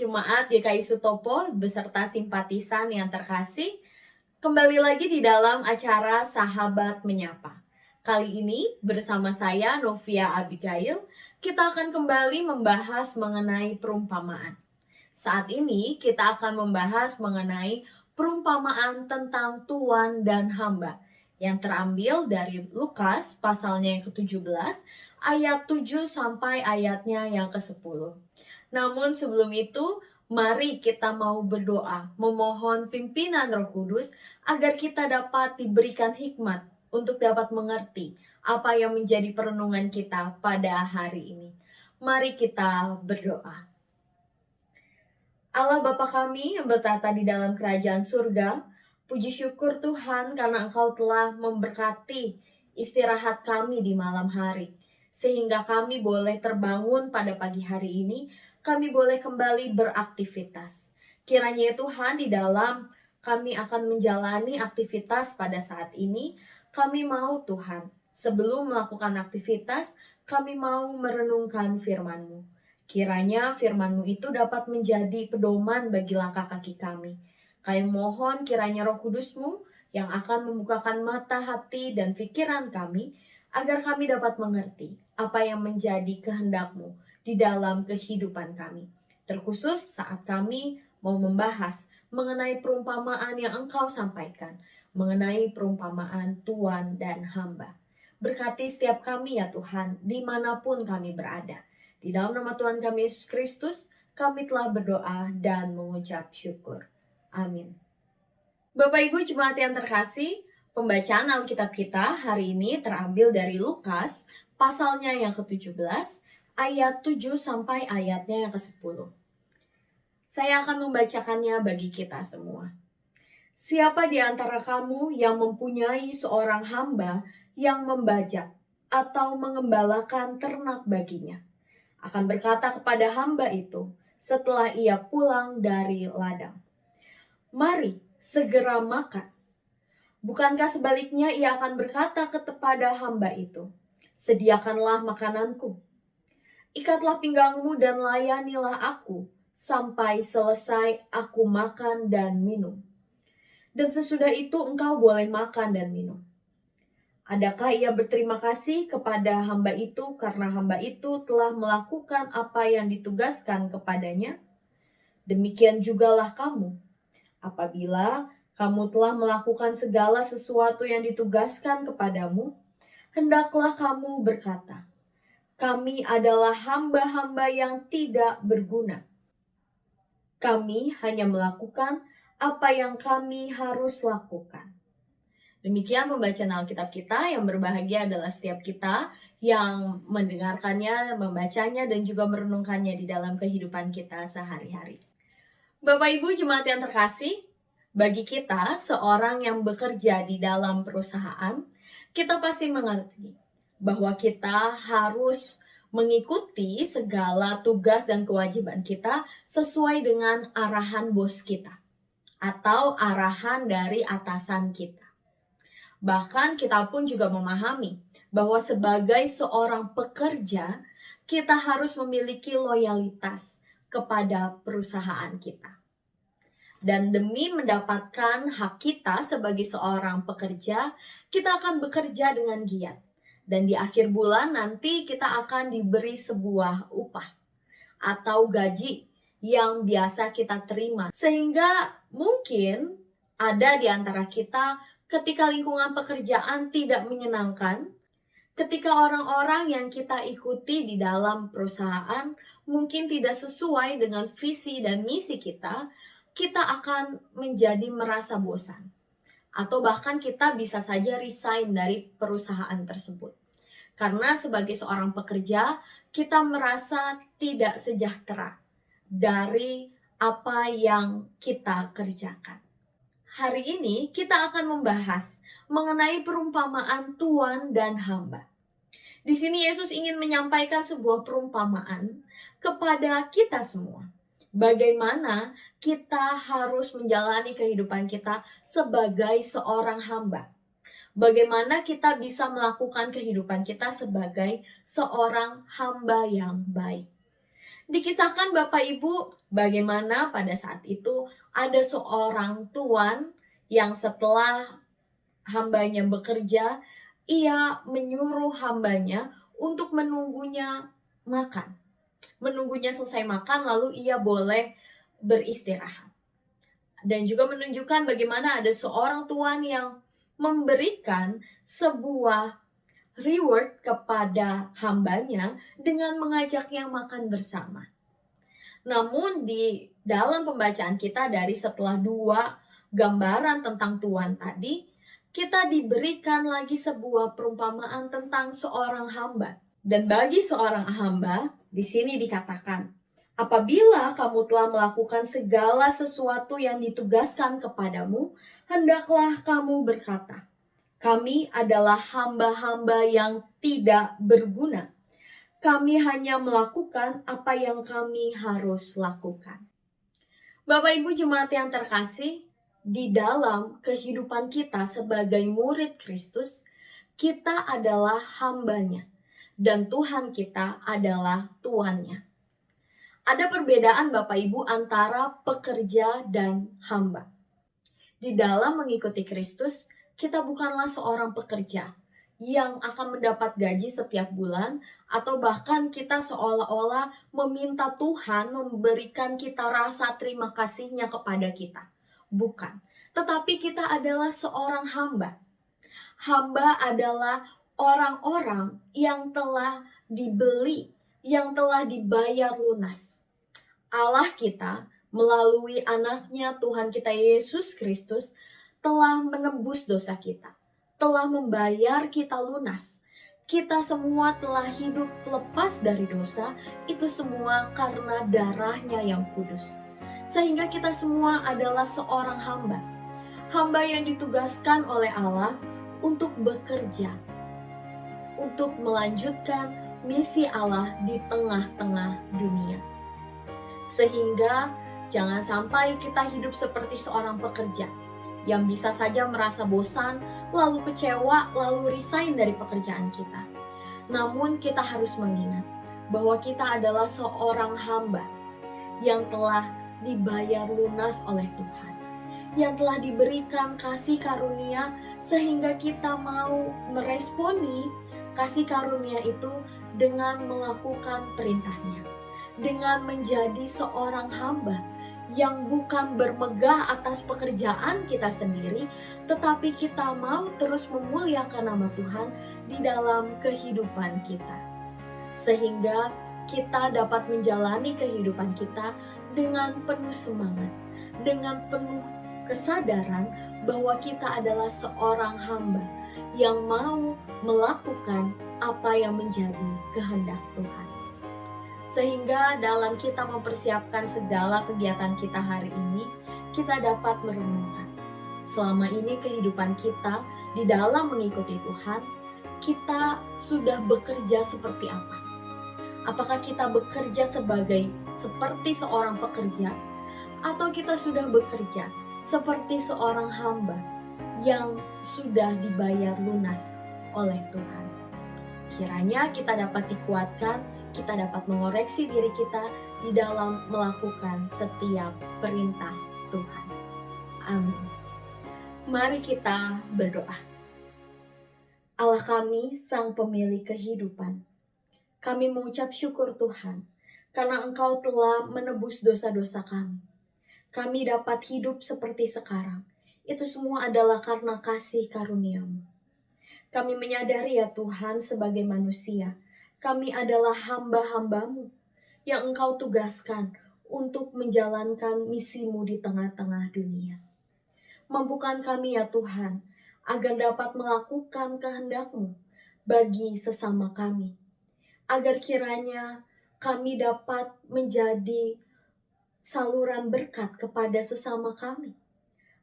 Jemaat GKI Sutopo beserta simpatisan yang terkasih, kembali lagi di dalam acara Sahabat Menyapa. Kali ini bersama saya Novia Abigail, kita akan kembali membahas mengenai perumpamaan. Saat ini kita akan membahas mengenai perumpamaan tentang tuan dan hamba yang terambil dari Lukas pasalnya yang ke-17 ayat 7 sampai ayatnya yang ke-10. Namun sebelum itu, mari kita mau berdoa, memohon pimpinan Roh Kudus agar kita dapat diberikan hikmat untuk dapat mengerti apa yang menjadi perenungan kita pada hari ini. Mari kita berdoa. Allah Bapa kami yang bertata di dalam kerajaan surga, puji syukur Tuhan karena Engkau telah memberkati istirahat kami di malam hari. Sehingga kami boleh terbangun pada pagi hari ini, kami boleh kembali beraktivitas. Kiranya ya Tuhan di dalam kami akan menjalani aktivitas pada saat ini, kami mau Tuhan, sebelum melakukan aktivitas, kami mau merenungkan firman-Mu. Kiranya firman-Mu itu dapat menjadi pedoman bagi langkah kaki kami. Kami mohon kiranya Roh Kudus-Mu yang akan membukakan mata hati dan pikiran kami, agar kami dapat mengerti apa yang menjadi kehendak-Mu di dalam kehidupan kami. Terkhusus saat kami mau membahas mengenai perumpamaan yang Engkau sampaikan, mengenai perumpamaan tuan dan hamba. Berkati setiap kami ya Tuhan, dimanapun kami berada. Di dalam nama Tuhan kami Yesus Kristus, kami telah berdoa dan mengucap syukur. Amin. Bapak Ibu Jemaat yang terkasih, pembacaan Alkitab kita hari ini terambil dari Lukas, pasalnya yang ke-17, ayat 7 sampai ayatnya yang ke-10. Saya akan membacakannya bagi kita semua. Siapa di antara kamu yang mempunyai seorang hamba yang membajak atau mengembalakan ternak baginya, akan berkata kepada hamba itu setelah ia pulang dari ladang, "Mari, segera makan." Bukankah sebaliknya ia akan berkata kepada hamba itu, "Sediakanlah makananku. Ikatlah pinggangmu dan layanilah aku sampai selesai aku makan dan minum. Dan sesudah itu engkau boleh makan dan minum." Adakah ia berterima kasih kepada hamba itu karena hamba itu telah melakukan apa yang ditugaskan kepadanya? Demikian jugalah kamu. Apabila kamu telah melakukan segala sesuatu yang ditugaskan kepadamu, hendaklah kamu berkata, "Kami adalah hamba-hamba yang tidak berguna. Kami hanya melakukan apa yang kami harus lakukan." Demikian pembacaan Alkitab kita. Yang berbahagia adalah setiap kita yang mendengarkannya, membacanya, dan juga merenungkannya di dalam kehidupan kita sehari-hari. Bapak Ibu Jemaat yang terkasih, bagi kita seorang yang bekerja di dalam perusahaan, kita pasti mengerti bahwa kita harus mengikuti segala tugas dan kewajiban kita sesuai dengan arahan bos kita atau arahan dari atasan kita. Bahkan kita pun juga memahami bahwa sebagai seorang pekerja, kita harus memiliki loyalitas kepada perusahaan kita. Dan demi mendapatkan hak kita sebagai seorang pekerja, kita akan bekerja dengan giat. Dan di akhir bulan nanti kita akan diberi sebuah upah atau gaji yang biasa kita terima. Sehingga mungkin ada di antara kita ketika lingkungan pekerjaan tidak menyenangkan, ketika orang-orang yang kita ikuti di dalam perusahaan mungkin tidak sesuai dengan visi dan misi kita, kita akan menjadi merasa bosan. Atau bahkan kita bisa saja resign dari perusahaan tersebut. Karena sebagai seorang pekerja, kita merasa tidak sejahtera dari apa yang kita kerjakan. Hari ini kita akan membahas mengenai perumpamaan tuan dan hamba. Di sini Yesus ingin menyampaikan sebuah perumpamaan kepada kita semua. Bagaimana kita harus menjalani kehidupan kita sebagai seorang hamba. Bagaimana kita bisa melakukan kehidupan kita sebagai seorang hamba yang baik. Dikisahkan Bapak Ibu bagaimana pada saat itu ada seorang tuan yang setelah hambanya bekerja, ia menyuruh hambanya untuk menunggunya makan. Menunggunya selesai makan lalu ia boleh beristirahat. Dan juga menunjukkan bagaimana ada seorang tuan yang memberikan sebuah reward kepada hambanya dengan mengajaknya makan bersama. Namun di dalam pembacaan kita dari setelah dua gambaran tentang Tuhan tadi, kita diberikan lagi sebuah perumpamaan tentang seorang hamba. Dan bagi seorang hamba, di sini dikatakan, apabila kamu telah melakukan segala sesuatu yang ditugaskan kepadamu, hendaklah kamu berkata, kami adalah hamba-hamba yang tidak berguna. Kami hanya melakukan apa yang kami harus lakukan. Bapak Ibu jemaat yang terkasih, di dalam kehidupan kita sebagai murid Kristus, kita adalah hambanya dan Tuhan kita adalah tuannya. Ada perbedaan Bapak Ibu antara pekerja dan hamba. Di dalam mengikuti Kristus, kita bukanlah seorang pekerja yang akan mendapat gaji setiap bulan, atau bahkan kita seolah-olah meminta Tuhan memberikan kita rasa terima kasihnya kepada kita. Bukan. Tetapi kita adalah seorang hamba. Hamba adalah orang-orang yang telah dibeli, yang telah dibayar lunas. Allah kita melalui anaknya Tuhan kita Yesus Kristus telah menebus dosa kita, telah membayar kita lunas. Kita semua telah hidup lepas dari dosa, itu semua karena darahnya yang kudus. Sehingga kita semua adalah seorang hamba. Hamba yang ditugaskan oleh Allah untuk bekerja, untuk melanjutkan misi Allah di tengah-tengah dunia. Sehingga jangan sampai kita hidup seperti seorang pekerja yang bisa saja merasa bosan, lalu kecewa, lalu resign dari pekerjaan kita. Namun kita harus mengingat bahwa kita adalah seorang hamba yang telah dibayar lunas oleh Tuhan, yang telah diberikan kasih karunia sehingga kita mau meresponi kasih karunia itu dengan melakukan perintahnya, dengan menjadi seorang hamba yang bukan bermegah atas pekerjaan kita sendiri, tetapi kita mau terus memuliakan nama Tuhan di dalam kehidupan kita. Sehingga kita dapat menjalani kehidupan kita dengan penuh semangat, dengan penuh kesadaran bahwa kita adalah seorang hamba yang mau melakukan apa yang menjadi kehendak Tuhan. Sehingga dalam kita mempersiapkan segala kegiatan kita hari ini, kita dapat merenungkan selama ini kehidupan kita di dalam mengikuti Tuhan, kita sudah bekerja seperti apa? Apakah kita bekerja seperti seorang pekerja, atau kita sudah bekerja seperti seorang hamba yang sudah dibayar lunas oleh Tuhan? Kiranya kita dapat dikuatkan, kita dapat mengoreksi diri kita di dalam melakukan setiap perintah Tuhan. Amin. Mari kita berdoa. Allah kami, Sang Pemilik kehidupan, kami mengucap syukur Tuhan, karena Engkau telah menebus dosa-dosa kami. Kami dapat hidup seperti sekarang. Itu semua adalah karena kasih karunia-Mu. Kami menyadari ya Tuhan, sebagai manusia, kami adalah hamba-hamba-Mu yang Engkau tugaskan untuk menjalankan misi-Mu di tengah-tengah dunia. Mampukan kami ya Tuhan, agar dapat melakukan kehendak-Mu bagi sesama kami. Agar kiranya kami dapat menjadi saluran berkat kepada sesama kami.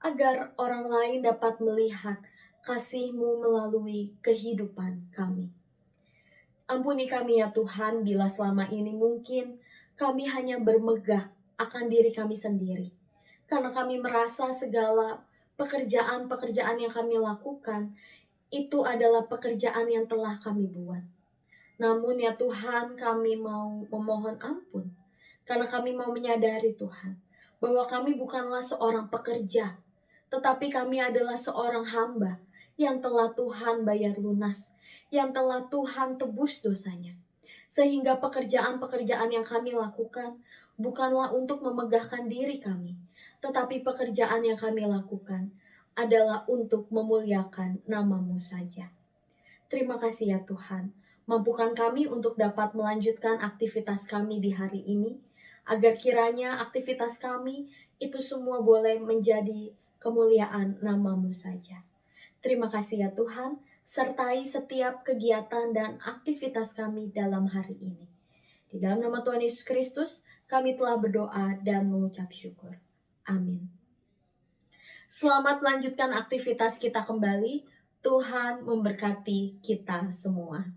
Agar orang lain dapat melihat kasih-Mu melalui kehidupan kami. Ampuni kami ya Tuhan, bila selama ini mungkin kami hanya bermegah akan diri kami sendiri. Karena kami merasa segala pekerjaan-pekerjaan yang kami lakukan, itu adalah pekerjaan yang telah kami buat. Namun ya Tuhan, kami mau memohon ampun. Karena kami mau menyadari Tuhan, bahwa kami bukanlah seorang pekerja, tetapi kami adalah seorang hamba yang telah Tuhan bayar lunas, yang telah Tuhan tebus dosanya. Sehingga pekerjaan-pekerjaan yang kami lakukan bukanlah untuk memegahkan diri kami, tetapi pekerjaan yang kami lakukan adalah untuk memuliakan nama-Mu saja. Terima kasih ya Tuhan, mampukan kami untuk dapat melanjutkan aktivitas kami di hari ini, agar kiranya aktivitas kami itu semua boleh menjadi kemuliaan nama-Mu saja. Terima kasih ya Tuhan, sertai setiap kegiatan dan aktivitas kami dalam hari ini. Di dalam nama Tuhan Yesus Kristus, kami telah berdoa dan mengucap syukur. Amin. Selamat melanjutkan aktivitas kita kembali. Tuhan memberkati kita semua.